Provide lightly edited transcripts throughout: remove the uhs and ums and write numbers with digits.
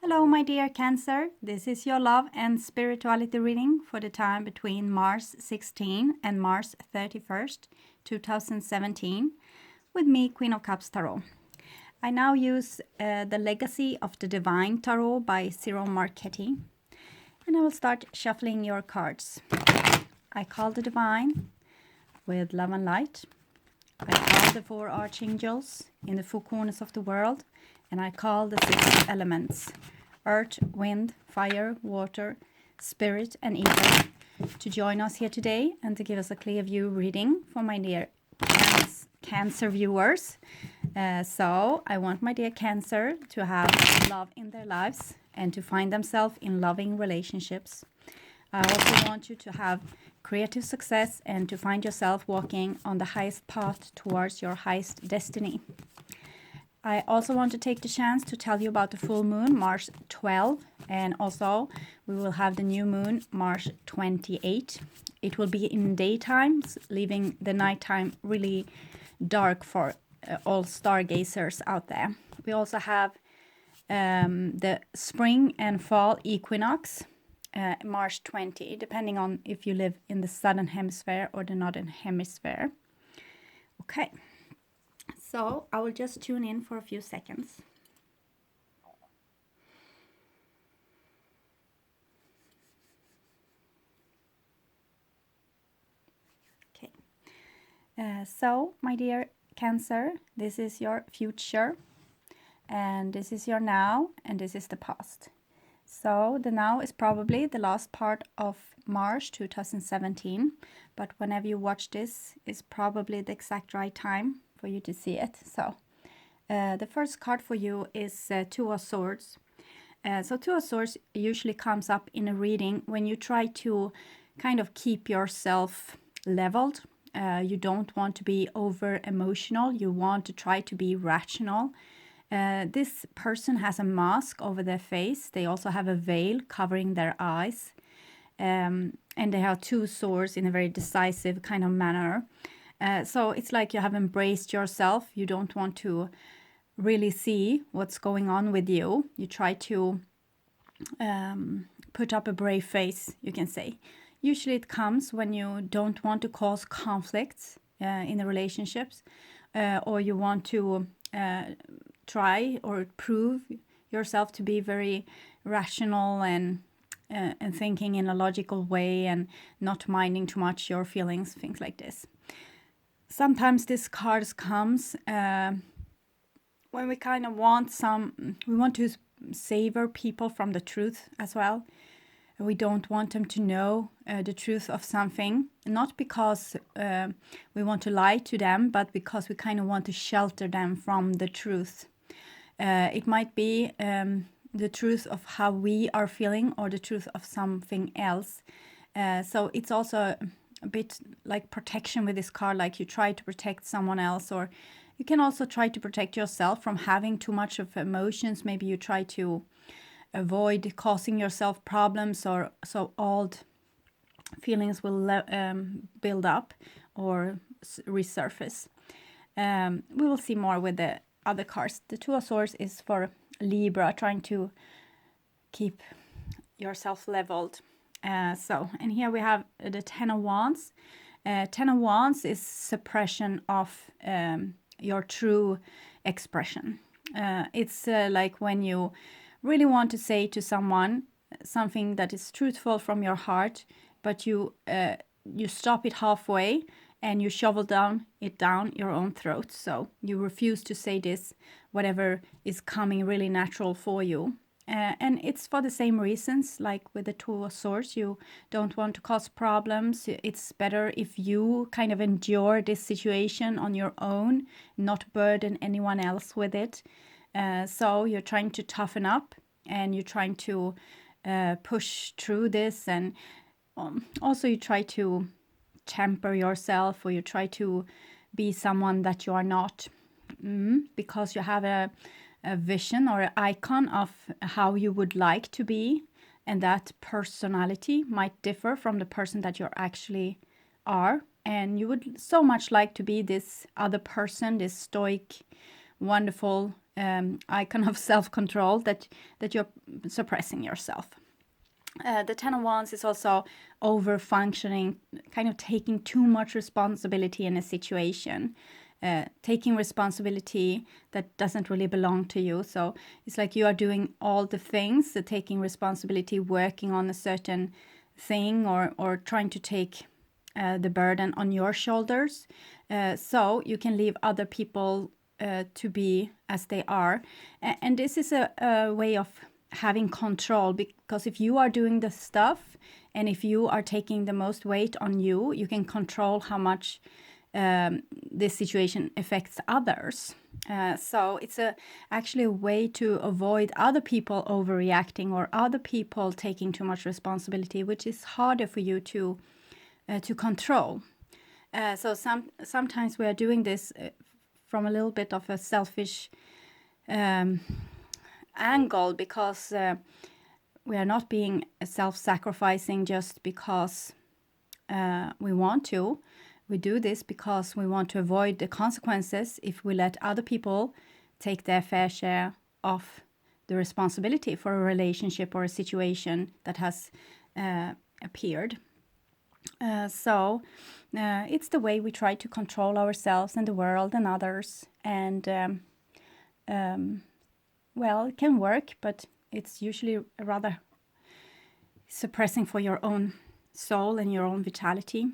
Hello, my dear Cancer. This is your love and spirituality reading for the time between March 16 and March 31st, 2017, with me, Queen of Cups Tarot. I now use the Legacy of the Divine Tarot by Ciro Marchetti, and I will start shuffling your cards. I call the Divine with love and light. I call the four archangels in the four corners of the world, and I call the six elements: earth, wind, fire, water, spirit, and ether, to join us here today and to give us a clear view reading for my dear Cancer viewers. So I want my dear Cancer to have love in their lives and to find themselves in loving relationships. I also want you to have creative success and to find yourself walking on the highest path towards your highest destiny. I also want to take the chance to tell you about the full moon, March 12, and also we will have the new moon, March 28. It will be in daytime, leaving the nighttime really dark for all stargazers out there. We also have the spring and fall equinox, March 20, depending on if you live in the southern hemisphere or the northern hemisphere. Okay. So I will just tune in for a few seconds. Okay. So my dear Cancer, this is your future, and this is your now, and this is the past. So the now is probably the last part of March 2017, but whenever you watch this is probably the exact right time for you to see it. So the first card for you is Two of Swords. So Two of Swords usually comes up in a reading when you try to kind of keep yourself leveled. You don't want to be over emotional. You want to try to be rational. This person has a mask over their face. They also have a veil covering their eyes. And they have two swords in a very decisive kind of manner. So it's like you have embraced yourself. You don't want to really see what's going on with you. You try to put up a brave face, you can say. Usually it comes when you don't want to cause conflicts in the relationships, or you want to try or prove yourself to be very rational and thinking in a logical way and not minding too much your feelings, things like this. Sometimes this card comes when we kind of want we want to savor people from the truth as well. We don't want them to know the truth of something, not because we want to lie to them, but because we kind of want to shelter them from the truth. It might be the truth of how we are feeling or the truth of something else. So it's also a bit like protection with this card, like you try to protect someone else, or you can also try to protect yourself from having too much of emotions. Maybe you try to avoid causing yourself problems, or so old feelings will build up or resurface. We will see more with the other cards. The Two of Swords is for Libra, trying to keep yourself leveled. And here we have the Ten of Wands. Ten of Wands is suppression of your true expression. It's like when you really want to say to someone something that is truthful from your heart, but you stop it halfway and you shovel it down your own throat. So you refuse to say this, whatever is coming really natural for you. And it's for the same reasons, like with the Two of Swords. You don't want to cause problems. It's better if you kind of endure this situation on your own, not burden anyone else with it. So you're trying to toughen up and you're trying to push through this. And also you try to temper yourself, or you try to be someone that you are not, because you have a vision or an icon of how you would like to be, and that personality might differ from the person that you actually are, and you would so much like to be this other person, this stoic, wonderful icon of self-control that you're suppressing yourself. The Ten of Wands is also over-functioning, kind of taking too much responsibility in a situation, taking responsibility that doesn't really belong to you. So it's like you are doing all the things, taking responsibility, working on a certain thing, or trying to take the burden on your shoulders, so you can leave other people to be as they are. And this is a way of having control, because if you are doing the stuff and if you are taking the most weight on you, you can control how much this situation affects others. So it's actually a way to avoid other people overreacting or other people taking too much responsibility, which is harder for you to control. So sometimes we are doing this from a little bit of a selfish angle, because we are not being self-sacrificing just because we want to. We do this because we want to avoid the consequences if we let other people take their fair share of the responsibility for a relationship or a situation that has appeared. So it's the way we try to control ourselves and the world and others. And well, it can work, but it's usually rather suppressing for your own soul and your own vitality.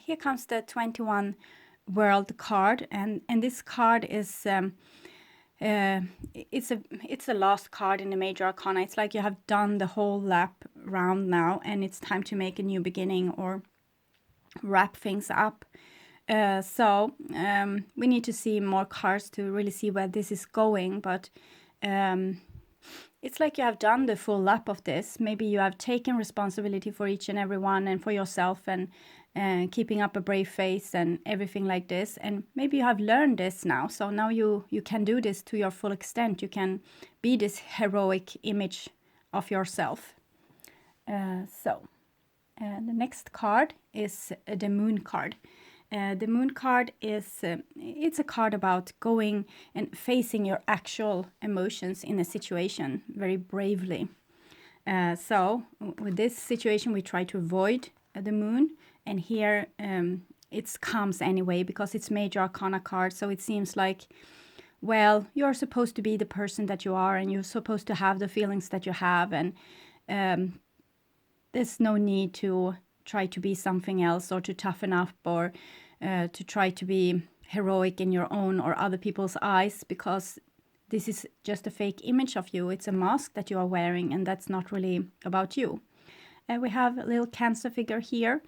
Here comes the 21 World card, and this card is it's a last card in the major arcana. It's like you have done the whole lap round now, and it's time to make a new beginning or wrap things up. So we need to see more cards to really see where this is going, but it's like you have done the full lap of this. Maybe you have taken responsibility for each and every one and for yourself, and keeping up a brave face and everything like this. And maybe you have learned this now. So now you can do this to your full extent. You can be this heroic image of yourself. So the next card is the Moon card. The Moon card is, it's a card about going and facing your actual emotions in a situation very bravely. So with this situation, we try to avoid the Moon. And here it comes anyway, because it's major arcana card. So it seems like, well, you're supposed to be the person that you are, and you're supposed to have the feelings that you have. And there's no need to try to be something else, or to toughen up, or to try to be heroic in your own or other people's eyes, because this is just a fake image of you. It's a mask that you are wearing, and that's not really about you. We have a little Cancer figure here,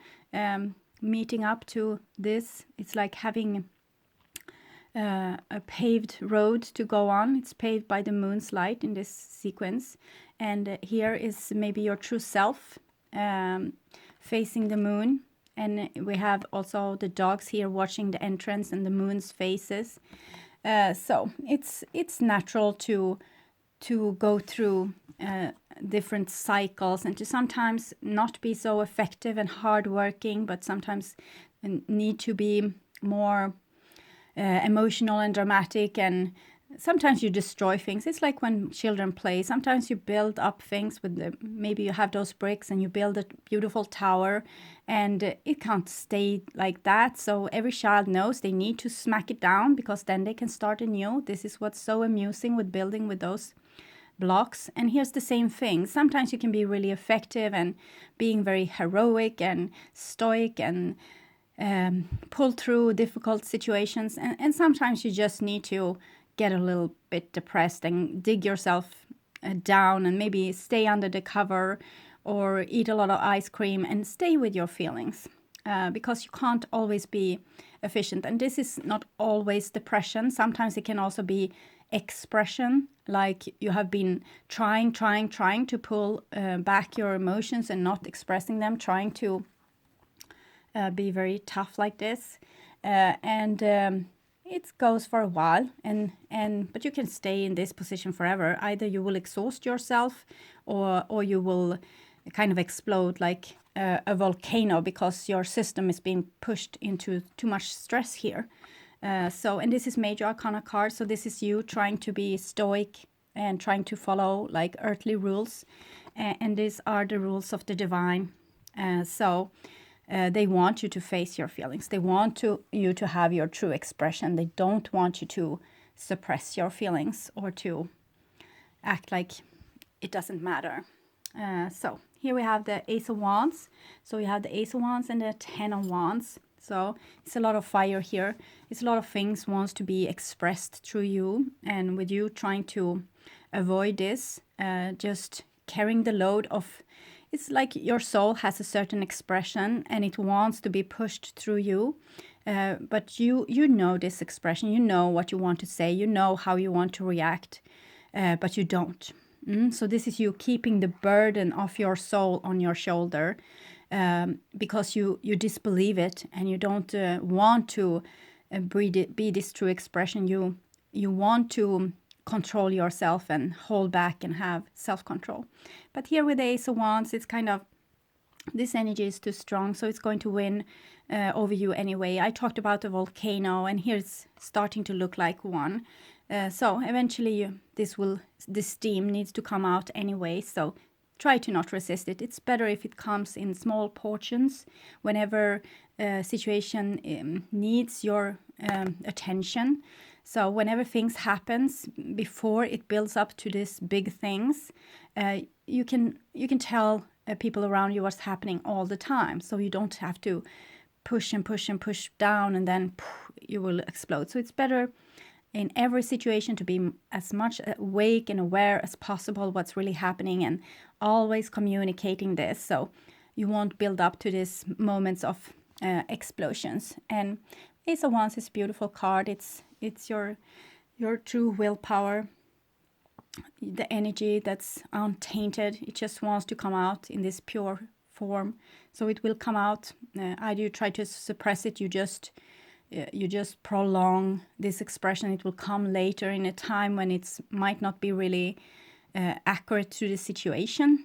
meeting up to this. It's like having a paved road to go on. It's paved by the moon's light in this sequence. And here is maybe your true self facing the moon. And we have also the dogs here watching the entrance and the moon's faces. So it's natural to go through different cycles, and to sometimes not be so effective and hardworking, but sometimes need to be more emotional and dramatic. And sometimes you destroy things. It's like when children play. Sometimes you build up things with maybe you have those bricks and you build a beautiful tower, and it can't stay like that. So every child knows they need to smack it down, because then they can start anew. This is what's so amusing with building with those blocks. And here's the same thing. Sometimes you can be really effective and being very heroic and stoic and pull through difficult situations. And sometimes you just need to get a little bit depressed and dig yourself down and maybe stay under the cover or eat a lot of ice cream and stay with your feelings, because you can't always be efficient. And this is not always depression. Sometimes it can also be expression, like you have been trying to pull back your emotions and not expressing them, trying to be very tough like this. And it goes for a while, but you can stay in this position forever. Either you will exhaust yourself, or you will kind of explode like a volcano, because your system is being pushed into too much stress here. And this is major arcana card, so this is you trying to be stoic and trying to follow like earthly rules, and these are the rules of the divine. They want you to face your feelings. They want you to have your true expression. They don't want you to suppress your feelings or to act like it doesn't matter. So here we have the Ace of Wands. So we have the Ace of Wands and the Ten of Wands. So it's a lot of fire here. It's a lot of things wants to be expressed through you, and with you trying to avoid this, just carrying the load of, it's like your soul has a certain expression and it wants to be pushed through you, but you know this expression, you know what you want to say, you know how you want to react, but you don't. So this is you keeping the burden of your soul on your shoulder, because you disbelieve it and you don't want to be this true expression. You want to control yourself and hold back and have self-control. But here with the Ace of Wands, it's kind of, this energy is too strong, so it's going to win over you anyway. I talked about a volcano, and here it's starting to look like one. So eventually this steam needs to come out anyway, so try to not resist it. It's better if it comes in small portions whenever a situation needs your attention. So whenever things happens, before it builds up to these big things, you can tell people around you what's happening all the time. So you don't have to push and push and push down, and then you will explode. So it's better in every situation to be as much awake and aware as possible what's really happening, and always communicating this, so you won't build up to these moments of explosions. And Ace of Wands is a beautiful card. It's your true willpower, the energy that's untainted. It just wants to come out in this pure form, so it will come out. Either you try to suppress it, you just prolong this expression. It will come later in a time when it might not be really accurate to the situation.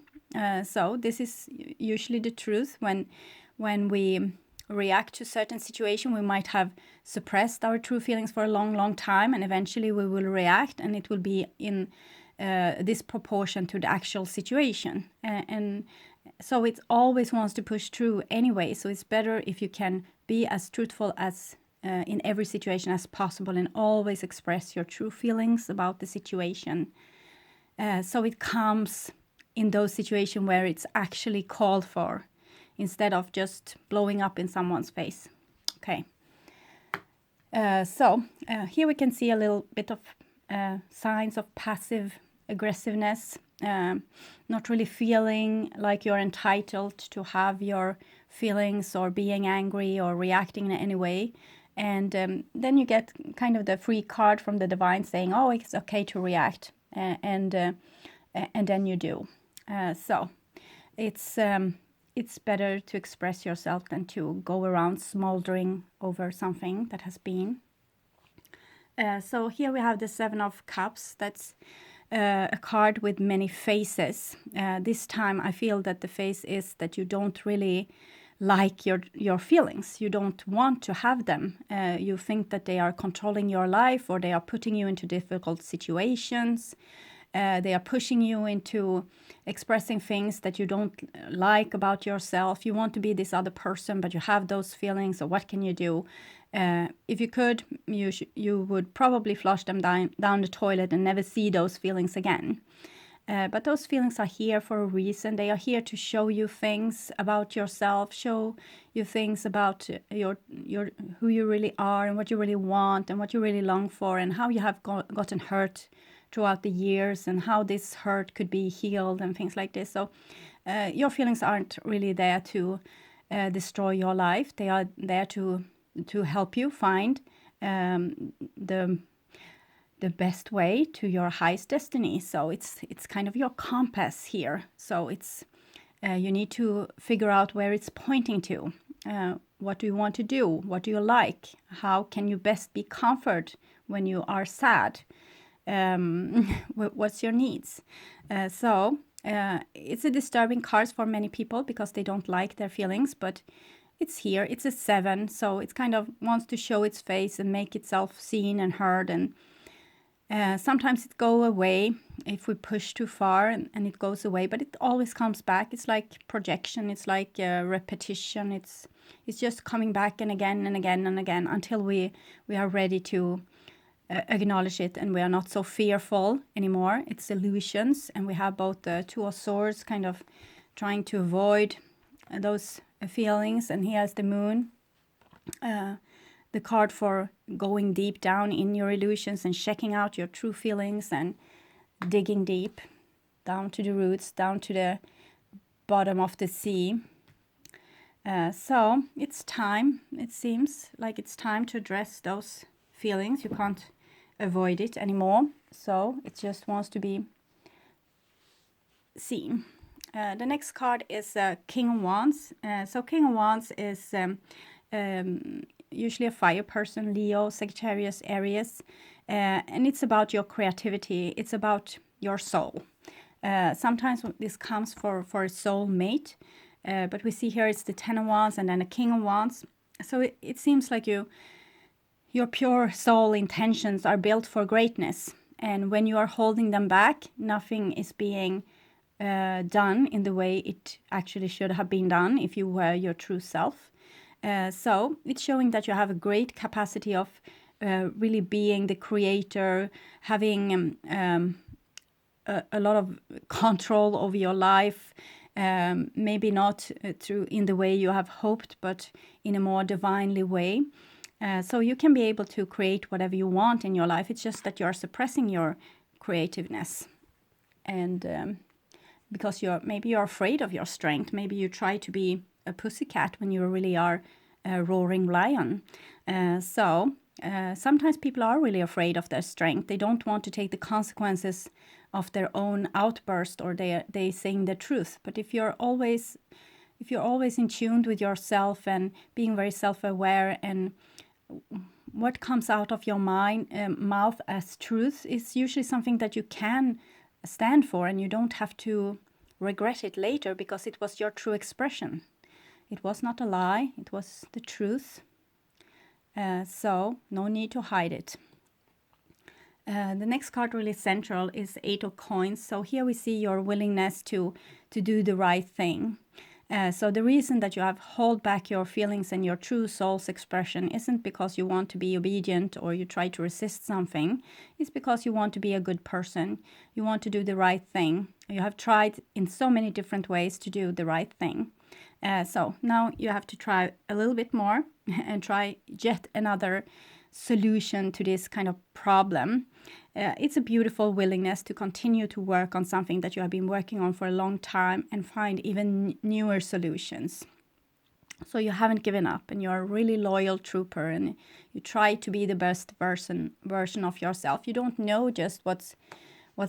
So this is usually the truth. When we react to certain situation, we might have suppressed our true feelings for a long time, and eventually we will react, and it will be in this proportion to the actual situation. And so it always wants to push through anyway. So it's better if you can be as truthful as in every situation as possible, and always express your true feelings about the situation. So it comes in those situations where it's actually called for, instead of just blowing up in someone's face. Okay. So here we can see a little bit of signs of passive aggressiveness, not really feeling like you're entitled to have your feelings, or being angry or reacting in any way. And then you get kind of the free card from the divine saying, oh, it's okay to react, and then you do. So it's better to express yourself than to go around smoldering over something that has been. So here we have the Seven of Cups. That's a card with many faces. This time I feel that the face is that you don't really like your feelings. You don't want to have them. You think that they are controlling your life, or they are putting you into difficult situations. They are pushing you into expressing things that you don't like about yourself. You want to be this other person, but you have those feelings. So what can you do? If you could, you would probably flush them down the toilet and never see those feelings again. But those feelings are here for a reason. They are here to show you things about yourself, show you things about your who you really are, and what you really want, and what you really long for, and how you have gotten hurt throughout the years, and how this hurt could be healed, and things like this. So your feelings aren't really there to destroy your life. They are there to help you find the best way to your highest destiny. So it's kind of your compass here. So it's you need to figure out where it's pointing to. What do you want to do? What do you like? How can you best be comfort when you are sad? What's your needs? So it's a disturbing card for many people because they don't like their feelings, but it's here. It's a 7, so it kind of wants to show its face and make itself seen and heard. And sometimes it goes away if we push too far, and it goes away, but it always comes back. It's like projection. It's like repetition. It's just coming back and again and again and again until we are ready to acknowledge it, and we are not so fearful anymore. It's illusions, and we have both the Two of Swords kind of trying to avoid those feelings, and here's the Moon, the card for going deep down in your illusions and checking out your true feelings and digging deep down to the roots, down to the bottom of the sea. So it's time. It seems like it's time to address those feelings. You can't avoid it anymore, so it just wants to be seen. The next card is King of Wands. So King of Wands is usually a fire person, Leo, Sagittarius, Aries, and it's about your creativity. It's about your soul. Sometimes this comes for a soul mate, but we see here it's the Ten of Wands and then a King of Wands. So it seems like your pure soul intentions are built for greatness, and when you are holding them back, nothing is being done in the way it actually should have been done if you were your true self. So it's showing that you have a great capacity of really being the creator, having a lot of control over your life, maybe not through in the way you have hoped, but in a more divinely way. So you can be able to create whatever you want in your life. It's just that you're suppressing your creativeness, and because maybe you're afraid of your strength. Maybe you try to be a pussycat when you really are a roaring lion. So sometimes people are really afraid of their strength. They don't want to take the consequences of their own outburst, or they saying the truth. But if you're always in tune with yourself and being very self-aware, and what comes out of your mouth as truth is usually something that you can stand for, and you don't have to regret it later because it was your true expression. It was not a lie, it was the truth. So no need to hide it. The next card really central is 8 of Coins. So here we see your willingness to do the right thing. So the reason that you have hold back your feelings and your true soul's expression isn't because you want to be obedient or you try to resist something. It's because you want to be a good person. You want to do the right thing. You have tried in so many different ways to do the right thing. So now you have to try a little bit more and try yet another solution to this kind of problem. It's a beautiful willingness to continue to work on something that you have been working on for a long time and find even newer solutions. So you haven't given up, and you're a really loyal trooper, and you try to be the best version of yourself. You don't know just what's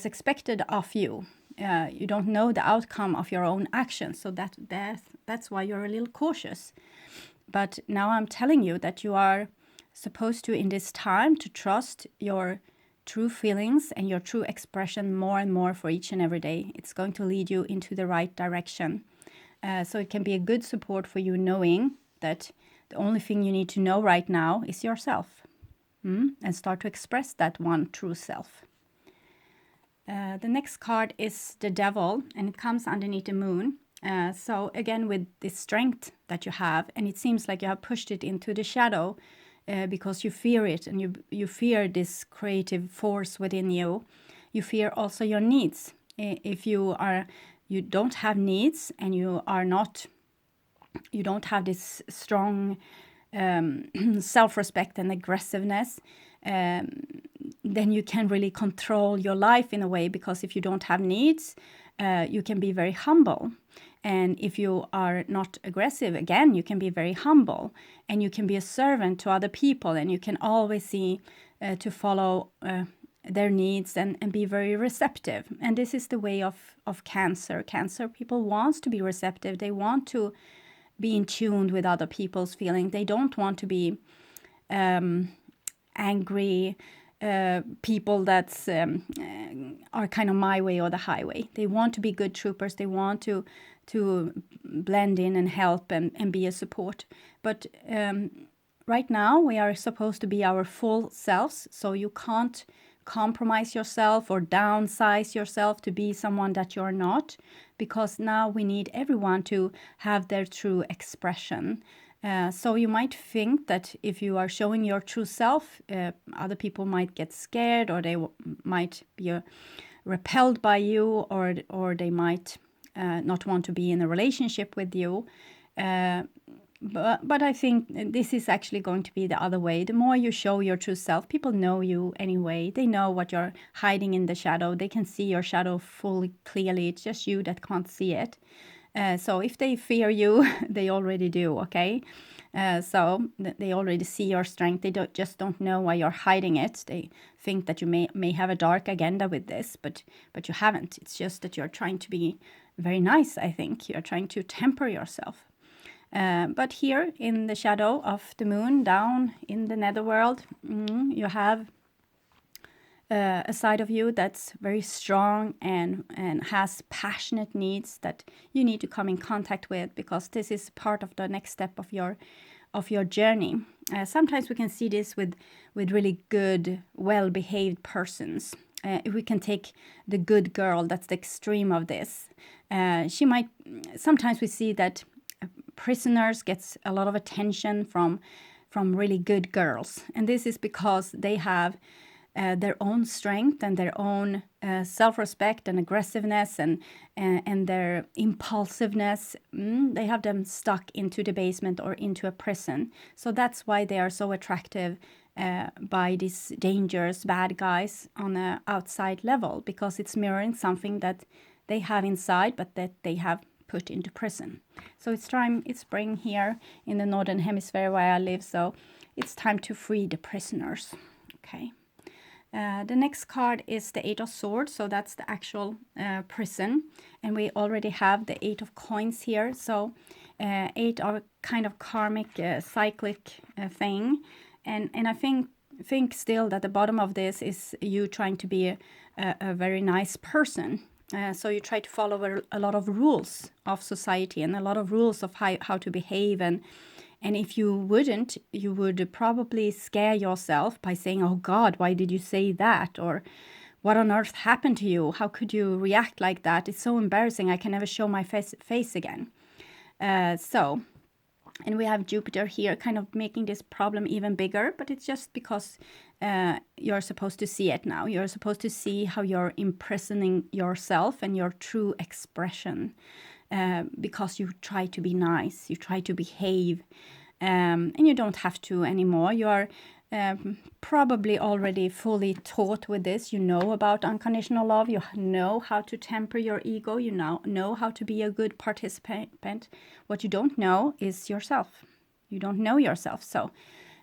expected of you. You don't know the outcome of your own actions, so that's why you're a little cautious. But now I'm telling you that you are supposed to, in this time, to trust your true feelings and your true expression more and more for each and every day. It's going to lead you into the right direction. So it can be a good support for you, knowing that the only thing you need to know right now is yourself, and start to express that one true self. The next card is the Devil, and it comes underneath the Moon. So again, with this strength that you have, and it seems like you have pushed it into the shadow, because you fear it, and you fear this creative force within you. You fear also your needs. If you don't have needs, and you don't have this strong self-respect and aggressiveness, then you can really control your life in a way, because if you don't have needs, you can be very humble. And if you are not aggressive, again, you can be very humble, and you can be a servant to other people, and you can always see to follow their needs and be very receptive. And this is the way of Cancer. Cancer people want to be receptive. They want to be in tune with other people's feelings. They don't want to be angry, people that's are kind of my way or the highway. They want to be good troopers. They want to blend in and help and be a support. But right now we are supposed to be our full selves, so you can't compromise yourself or downsize yourself to be someone that you're not, because now we need everyone to have their true expression. So you might think that if you are showing your true self, other people might get scared, or they might be repelled by you, or they might not want to be in a relationship with you. But I think this is actually going to be the other way. The more you show your true self, people know you anyway. They know what you're hiding in the shadow. They can see your shadow fully clearly. It's just you that can't see it. So if they fear you, they already do, okay? So they already see your strength. They just don't know why you're hiding it. They think that you may have a dark agenda with this, but you haven't. It's just that you're trying to be very nice, I think. You're trying to temper yourself. But here in the shadow of the moon, down in the netherworld, you have a side of you that's very strong and has passionate needs that you need to come in contact with, because this is part of the next step of your journey. Sometimes we can see this with really good, well-behaved persons. If we can take the good girl, that's the extreme of this. Sometimes we see that prisoners gets a lot of attention from really good girls, and this is because they have their own strength and their own self-respect and aggressiveness and their impulsiveness. They have them stuck into the basement or into a prison. So that's why they are so attractive by these dangerous bad guys on an outside level, because it's mirroring something that they have inside, but that they have put into prison. So it's spring here in the northern hemisphere where I live, so it's time to free the prisoners. Okay. The next card is the Eight of Swords, so that's the actual prison, and we already have the Eight of Coins here. So eight are kind of karmic, cyclic thing, and I think still that the bottom of this is you trying to be a very nice person. So you try to follow a lot of rules of society and a lot of rules of how to behave, and if you wouldn't, you would probably scare yourself by saying, "Oh God, why did you say that?" Or "What on earth happened to you? How could you react like that? It's so embarrassing. I can never show my face again." And we have Jupiter here kind of making this problem even bigger, but it's just because you're supposed to see it now. You're supposed to see how you're imprisoning yourself and your true expression, because you try to be nice, you try to behave, and you don't have to anymore. You are probably already fully taught with this. You know about unconditional love. You know how to temper your ego. You now know how to be a good participant. What you don't know is yourself. You don't know yourself. So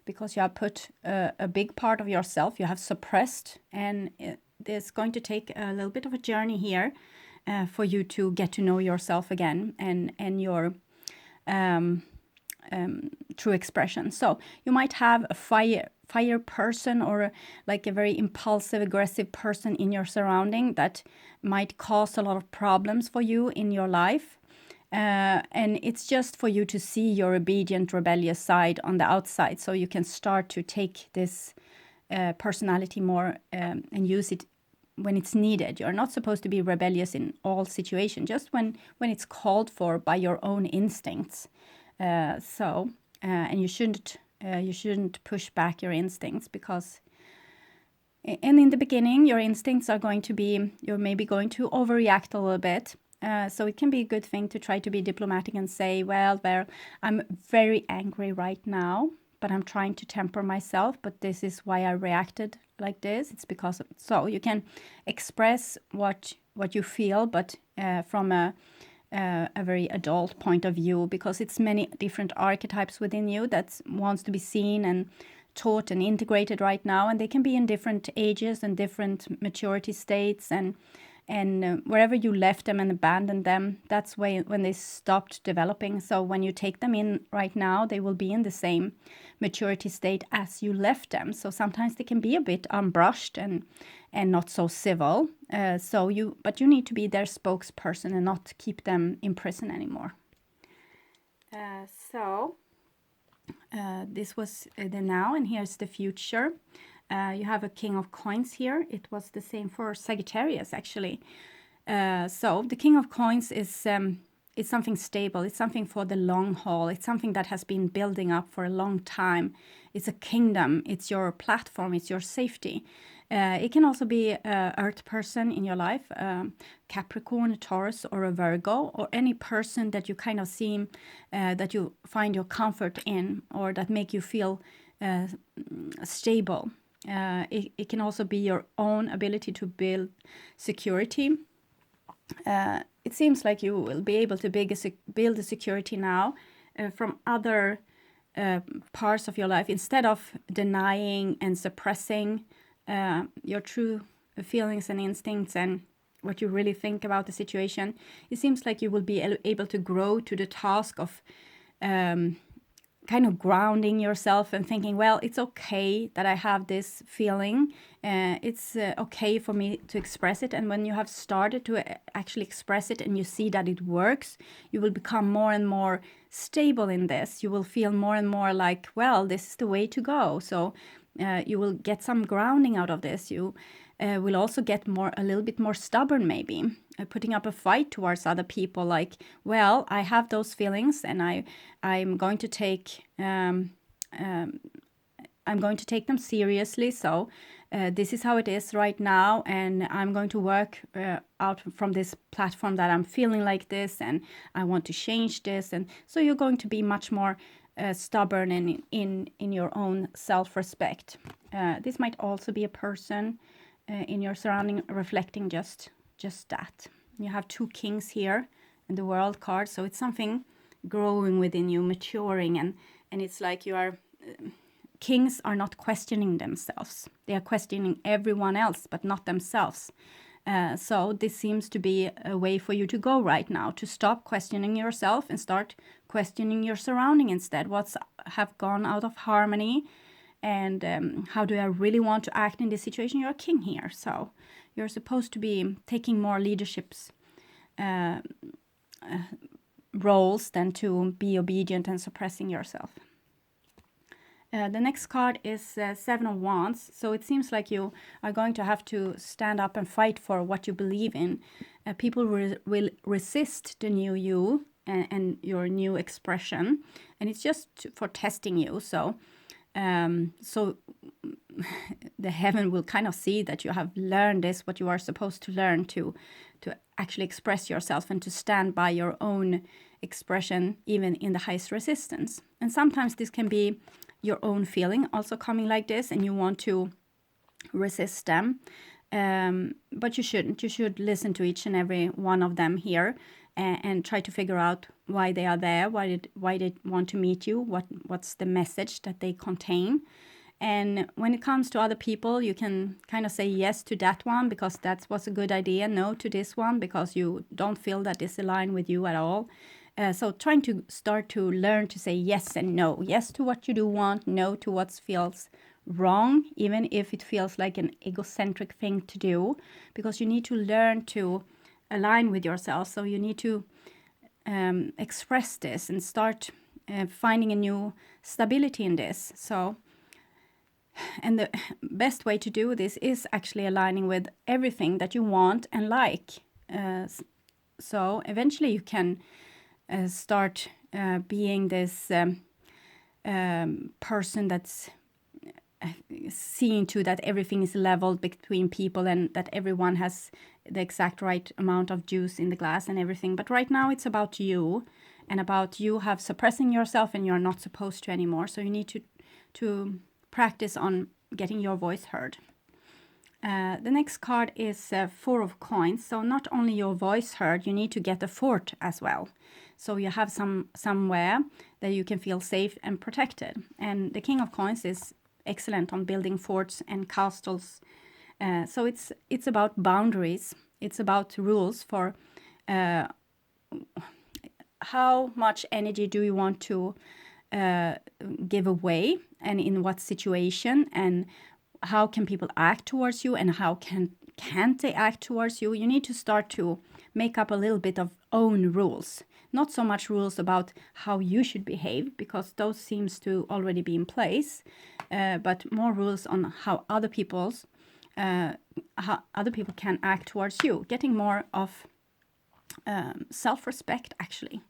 because you have put a big part of yourself, you have suppressed, and it's going to take a little bit of a journey here for you to get to know yourself again and your true expression. So you might have a fire person or like a very impulsive, aggressive person in your surrounding that might cause a lot of problems for you in your life. And it's just for you to see your obedient, rebellious side on the outside, so you can start to take this personality more and use it when it's needed. You're not supposed to be rebellious in all situations, just when it's called for by your own instincts. And you shouldn't push back your instincts, because in the beginning your instincts are going to be, you're maybe going to overreact a little bit. So it can be a good thing to try to be diplomatic and say, well, I'm very angry right now, but I'm trying to temper myself, but this is why I reacted like this. It's because of, so you can express what you feel, but from a very adult point of view, because it's many different archetypes within you that wants to be seen and taught and integrated right now, and they can be in different ages and different maturity states, and and wherever you left them and abandoned them, that's when they stopped developing. So when you take them in right now, they will be in the same maturity state as you left them. So sometimes they can be a bit unbrushed and not so civil. But you need to be their spokesperson and not keep them in prison anymore. This was the now, and here's the future. You have a King of Coins here. It was the same for Sagittarius, actually. So the King of Coins is it's something stable. It's something for the long haul. It's something that has been building up for a long time. It's a kingdom. It's your platform. It's your safety. It can also be an earth person in your life, Capricorn, Taurus, or a Virgo, or any person that you kind of seem that you find your comfort in, or that make you feel stable. It can also be your own ability to build security. It seems like you will be able to build a security now from other parts of your life, instead of denying and suppressing your true feelings and instincts and what you really think about the situation. It seems like you will be able to grow to the task of kind of grounding yourself and thinking, well, it's okay that I have this feeling. It's okay for me to express it. And when you have started to actually express it and you see that it works, you will become more and more stable in this. You will feel more and more like, well, this is the way to go. So you will get some grounding out of this. You will also get a little bit more stubborn, maybe putting up a fight towards other people. Like, well, I have those feelings, and I'm going to take them seriously. So this is how it is right now, and I'm going to work out from this platform that I'm feeling like this, and I want to change this. And so you're going to be much more stubborn and in your own self-respect. This might also be a person in your surrounding reflecting just that. You have two kings here in the world card, so it's something growing within you, maturing, and it's like you are kings are not questioning themselves. They are questioning everyone else, but not themselves. So this seems to be a way for you to go right now, to stop questioning yourself and start questioning your surrounding instead. What's have gone out of harmony, and how do I really want to act in this situation? You're a king here, so you're supposed to be taking more leaderships roles than to be obedient and suppressing yourself. The next card is Seven of Wands. So it seems like you are going to have to stand up and fight for what you believe in. People will resist the new you and your new expression. And it's just for testing you. So the heaven will kind of see that you have learned this, what you are supposed to learn to actually express yourself and to stand by your own expression, even in the highest resistance. And sometimes this can be your own feeling also coming like this, and you want to resist them. But you shouldn't. You should listen to each and every one of them here and try to figure out why they are there, why they want to meet you, what's the message that they contain. And when it comes to other people, you can kind of say yes to that one because that was a good idea, no to this one because you don't feel that this aligns with you at all. So trying to start to learn to say yes and no. Yes to what you do want, no to what feels wrong, even if it feels like an egocentric thing to do, because you need to learn to align with yourself. So you need to express this and start finding a new stability in this. So, and the best way to do this is actually aligning with everything that you want and like. So eventually you can start being this person that's seeing to that everything is leveled between people and that everyone has the exact right amount of juice in the glass and everything. But right now it's about you and about you have suppressing yourself, and you're not supposed to anymore. So you need to practice on getting your voice heard. The next card is Four of Coins. So not only your voice heard, you need to get a fort as well. So you have somewhere that you can feel safe and protected. And the King of Coins is excellent on building forts and castles. So it's about boundaries It's about rules for how much energy do you want to give away, and in what situation, and how can people act towards you, and how can't they act towards you. You need to start to make up a little bit of own rules. Not so much rules about how you should behave, because those seems to already be in place, but more rules on how other people can act towards you. Getting more of self-respect, actually.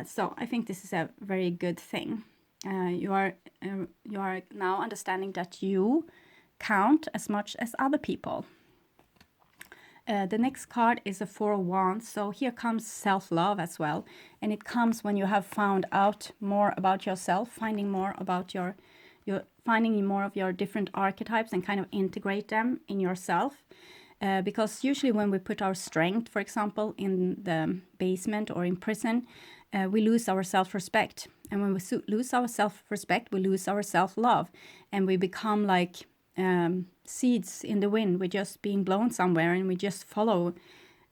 So I think this is a very good thing. You are now understanding that you count as much as other people. The next card is a Four of Wands. So here comes self-love as well. And it comes when you have found out more about yourself, finding more about finding more of your different archetypes and kind of integrate them in yourself. Because usually when we put our strength, for example, in the basement or in prison, we lose our self-respect. And when we lose our self-respect, we lose our self-love. And we become like seeds in the wind. We're just being blown somewhere, and we just follow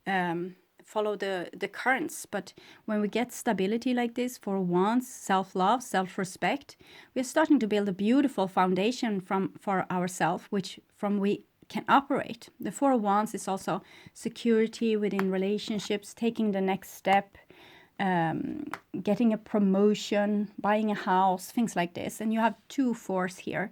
the currents. But when we get stability like this, for once, self-love, self-respect, we're starting to build a beautiful foundation for ourselves, which from we can operate. The Four of Wands is also security within relationships, taking the next step, getting a promotion, buying a house, things like this. And you have two fours here.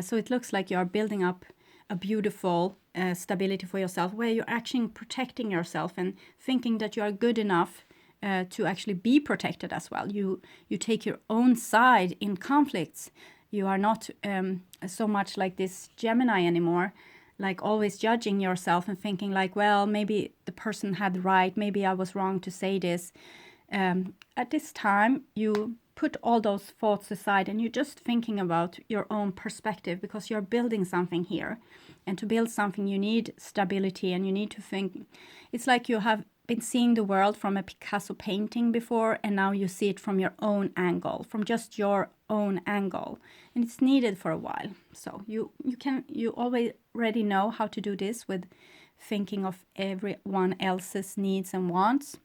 So it looks like you are building up a beautiful stability for yourself, where you're actually protecting yourself and thinking that you are good enough to actually be protected as well. You take your own side in conflicts. You are not so much like this Gemini anymore, like always judging yourself and thinking like, well, maybe the person had right, maybe I was wrong to say this. At this time, you put all those thoughts aside and you're just thinking about your own perspective, because you're building something here. And to build something, you need stability, and you need to think. It's like you have been seeing the world from a Picasso painting before, and now you see it from your own angle, from just your own angle. And it's needed for a while. So you already know how to do this with thinking of everyone else's needs and wants.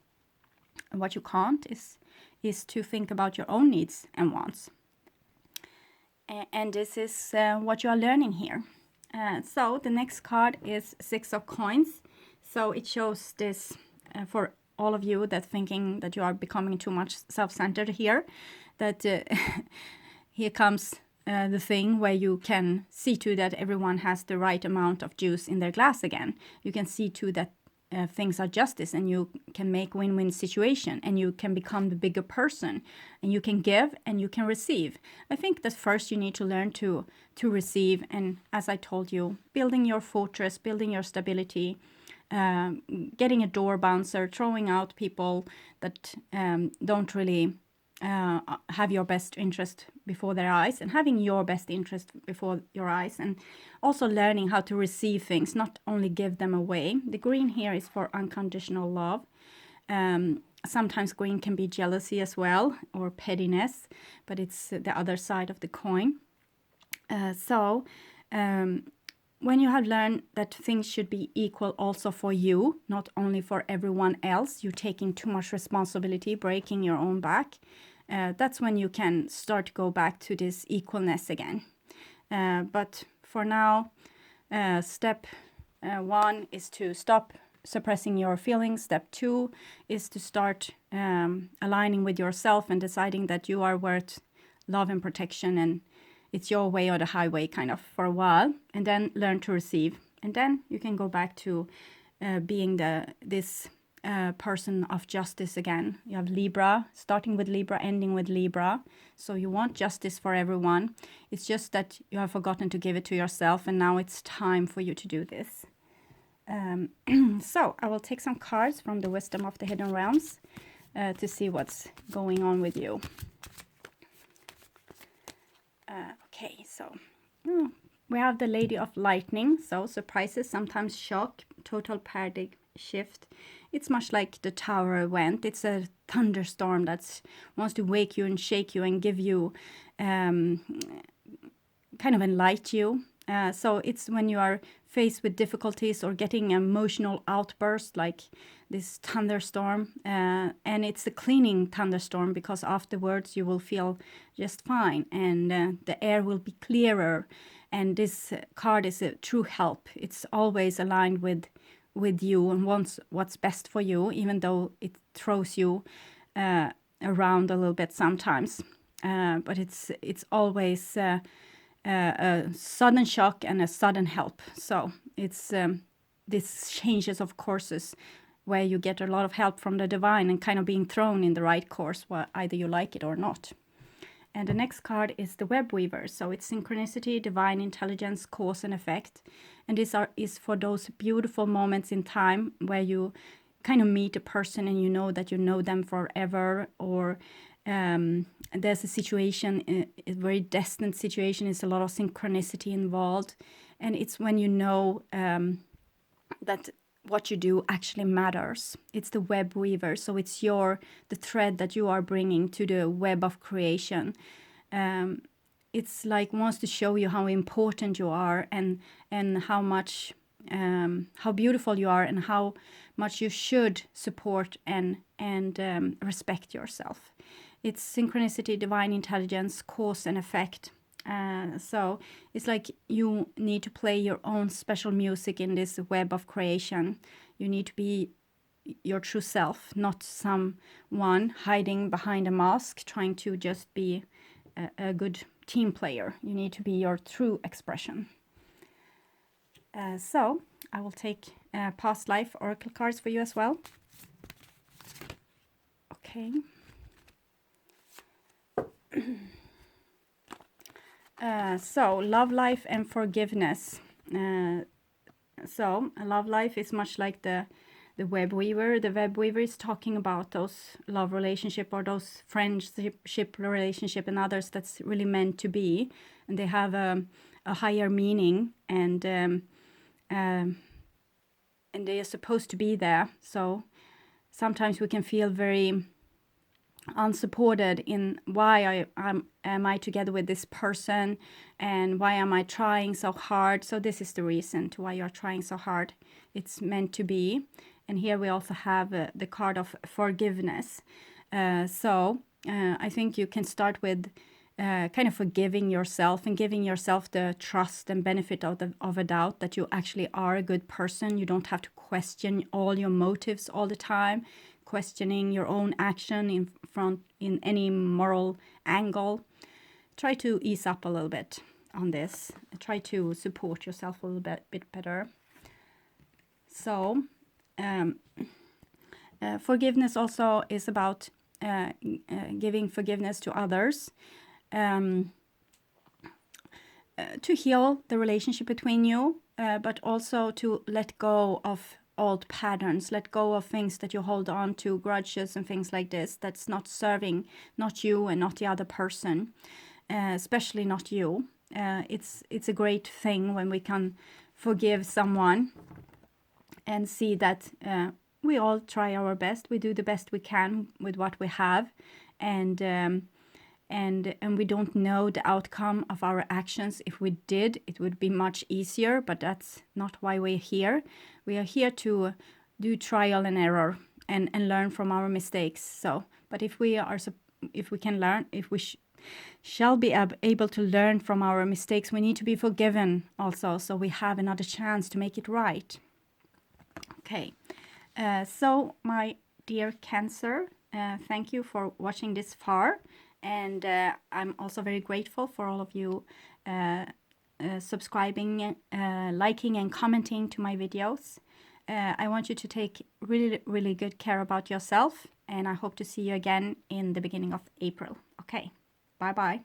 And what you can't is to think about your own needs and wants. And this is what you are learning here. So the next card is Six of Coins. So it shows this for all of you that thinking that you are becoming too much self-centered here, that here comes the thing where you can see to that everyone has the right amount of juice in their glass again. You can see to that things are justice, and you can make win-win situation, and you can become the bigger person, and you can give and you can receive. I think that first you need to learn to receive, and as I told you, building your fortress, building your stability, getting a door bouncer, throwing out people that don't really have your best interest before their eyes, and having your best interest before your eyes, and also learning how to receive things, not only give them away. The green here is for unconditional love. Sometimes green can be jealousy as well, or pettiness, but it's the other side of the coin. When you have learned that things should be equal also for you, not only for everyone else, you're taking too much responsibility, breaking your own back, that's when you can start to go back to this equalness again. But for now, step 1 is to stop suppressing your feelings. Step 2 is to start aligning with yourself and deciding that you are worth love and protection, and it's your way or the highway kind of for a while, and then learn to receive. And then you can go back to being this person of justice again. You have Libra, starting with Libra, ending with Libra. So you want justice for everyone. It's just that you have forgotten to give it to yourself, and now it's time for you to do this. So I will take some cards from the Wisdom of the Hidden Realms to see what's going on with you. Okay, so we have the Lady of Lightning. So surprises, sometimes shock, total paradigm shift. It's much like the Tower event. It's a thunderstorm that wants to wake you and shake you and give you, kind of enlighten you. So it's when you are faced with difficulties or getting an emotional outburst like this thunderstorm. And it's a cleaning thunderstorm, because afterwards you will feel just fine, and the air will be clearer. And this card is a true help. It's always aligned with you and wants what's best for you, even though it throws you around a little bit sometimes. But it's always a sudden shock and a sudden help. So it's this changes of courses where you get a lot of help from the divine and kind of being thrown in the right course, either you like it or not. And the next card is the web weaver. So it's synchronicity, divine intelligence, cause and effect. And this is for those beautiful moments in time where you kind of meet a person and you know that you know them forever, or there's a situation, a very destined situation. It's a lot of synchronicity involved. And it's when you know that what you do actually matters. It's the web weaver. So it's the thread that you are bringing to the web of creation. It's like wants to show you how important you are, and how much how beautiful you are, and how much you should support and respect yourself. It's synchronicity, divine intelligence, cause and effect. So it's like you need to play your own special music in this web of creation. You need to be your true self, not someone hiding behind a mask trying to just be a good team player. You need to be your true expression. So I will take past life oracle cards for you as well. Okay. So love life and forgiveness. So a love life is much like the web weaver. The web weaver is talking about those love relationship or those friendship relationship and others that's really meant to be, and they have a higher meaning, and they are supposed to be there. So sometimes we can feel very unsupported in why am I together with this person, and why am I trying so hard. So this is the reason to why you're trying so hard. It's meant to be. And here we also have the card of forgiveness. So I think you can start with kind of forgiving yourself and giving yourself the trust and benefit of a doubt that you actually are a good person. You don't have to question all your motives all the time, questioning your own action in any moral angle. Try to ease up a little bit on this. Try to support yourself a little bit better. So forgiveness also is about giving forgiveness to others, to heal the relationship between you, but also to let go of old patterns, let go of things that you hold on to, grudges and things like this, that's not serving, not you and not the other person, especially not you. It's a great thing when we can forgive someone and see that we all try our best, we do the best we can with what we have, and we don't know the outcome of our actions. If we did, it would be much easier, but that's not why we're here. We are here to do trial and error and learn from our mistakes. So, but if we can learn, if we shall be able to learn from our mistakes, we need to be forgiven also, so we have another chance to make it right. Okay, so my dear Cancer, thank you for watching this far. And I'm also very grateful for all of you subscribing, liking and commenting to my videos. I want you to take really, really good care about yourself. And I hope to see you again in the beginning of April. Okay, bye-bye.